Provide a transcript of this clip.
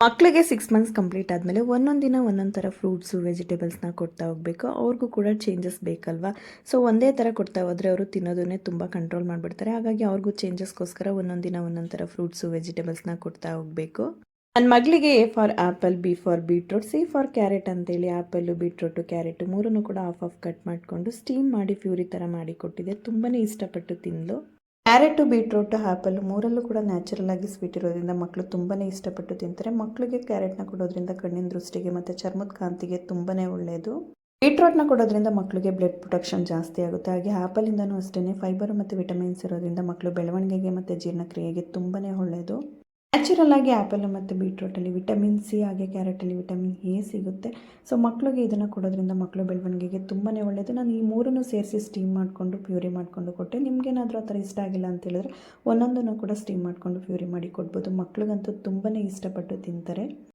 ಮಕ್ಕಳಿಗೆ 6 months complete ಆದಮೇಲೆ ಒಂದೊಂದು ದಿನ ಒಂದೊಂದು ಥರ ಫ್ರೂಟ್ಸು ವೆಜಿಟೇಬಲ್ಸ್ನ ಕೊಡ್ತಾ ಹೋಗಬೇಕು. ಅವ್ರಿಗೂ ಕೂಡ ಚೇಂಜಸ್ ಬೇಕಲ್ವಾ. ಸೊ ಒಂದೇ ಥರ ಕೊಡ್ತಾ ಹೋದರೆ ಅವರು ತಿನ್ನೋದನ್ನೇ ತುಂಬ ಕಂಟ್ರೋಲ್ ಮಾಡಿಬಿಡ್ತಾರೆ. ಹಾಗಾಗಿ ಅವ್ರಿಗೂ ಚೇಂಜಸ್ಗೋಸ್ಕರ ಒಂದೊಂದು ದಿನ ಒಂದೊಂದು ಥರ ಫ್ರೂಟ್ಸು ವೆಜಿಟೇಬಲ್ಸ್ನ ಕೊಡ್ತಾ ಹೋಗಬೇಕು. ನನ್ನ ಮಗಳಿಗೆ A for apple, B for beetroot, C for carrot ಅಂತೇಳಿ ಆ್ಯಪಲ್ಲು, ಬೀಟ್ರೂಟು, ಕ್ಯಾರೆಟು ಮೂರನ್ನು ಕೂಡ ಆಫ್ ಆಫ್ ಕಟ್ ಮಾಡಿಕೊಂಡು ಸ್ಟೀಮ್ ಮಾಡಿ ಪ್ಯೂರಿ ಥರ ಮಾಡಿ ಕೊಟ್ಟಿದ್ದೆ. ತುಂಬಾ ಇಷ್ಟಪಟ್ಟು ತಿಂದಳು. ಕ್ಯಾರೆಟು, ಬೀಟ್ರೂಟು, ಆ್ಯಪಲ್ ಮೂರಲ್ಲೂ ಕೂಡ ನ್ಯಾಚುರಲ್ ಆಗಿ ಸ್ವೀಟ್ ಇರೋದ್ರಿಂದ ಮಕ್ಕಳು ತುಂಬಾ ಇಷ್ಟಪಟ್ಟು ತಿಂತಾರೆ. ಮಕ್ಕಳಿಗೆ ಕ್ಯಾರೆಟ್ನ ಕೊಡೋದ್ರಿಂದ ಕಣ್ಣಿನ ದೃಷ್ಟಿಗೆ ಮತ್ತು ಚರ್ಮದ ಕಾಂತಿಗೆ ತುಂಬಾ ಒಳ್ಳೆಯದು. ಬೀಟ್ರೂಟ್ನ ಕೊಡೋದ್ರಿಂದ ಮಕ್ಕಳಿಗೆ ಬ್ಲಡ್ ಪ್ರೊಟೆಕ್ಷನ್ ಜಾಸ್ತಿ ಆಗುತ್ತೆ. ಹಾಗೆ ಆ್ಯಪಲಿಂದನೂ ಅಷ್ಟೇ ಫೈಬರ್ ಮತ್ತು ವಿಟಮಿನ್ಸ್ ಇರೋದ್ರಿಂದ ಮಕ್ಕಳು ಬೆಳವಣಿಗೆಗೆ ಮತ್ತು ಜೀರ್ಣಕ್ರಿಯೆಗೆ ತುಂಬಾ ಒಳ್ಳೆಯದು. ನ್ಯಾಚುರಲ್ ಆಗಿ ಆ್ಯಪಲ್ ಮತ್ತು ಬೀಟ್ರೂಟಲ್ಲಿ ವಿಟಮಿನ್ ಸಿ ಹಾಗೆ ಕ್ಯಾರೆಟಲ್ಲಿ ವಿಟಮಿನ್ ಎ ಸಿಗುತ್ತೆ. ಸೊ ಮಕ್ಕಳಿಗೆ ಇದನ್ನು ಕೊಡೋದ್ರಿಂದ ಮಕ್ಕಳು ಬೆಳವಣಿಗೆಗೆ ತುಂಬಾ ಒಳ್ಳೆಯದು. ನಾನು ಈ ಮೂರನ್ನು ಸೇರಿಸಿ ಸ್ಟೀಮ್ ಮಾಡಿಕೊಂಡು ಪ್ಯೂರಿ ಮಾಡಿಕೊಂಡು ಕೊಟ್ಟೆ. ನಿಮಗೇನಾದರೂ ಆ ಥರ ಇಷ್ಟ ಆಗಿಲ್ಲ ಅಂತ ಹೇಳಿದ್ರೆ ಒಂದೊಂದನ್ನು ಕೂಡ ಸ್ಟೀಮ್ ಮಾಡಿಕೊಂಡು ಪ್ಯೂರಿ ಮಾಡಿ ಕೊಡ್ಬೋದು. ಮಕ್ಕಳಿಗಂತೂ ತುಂಬಾ ಇಷ್ಟಪಟ್ಟು ತಿಂತಾರೆ.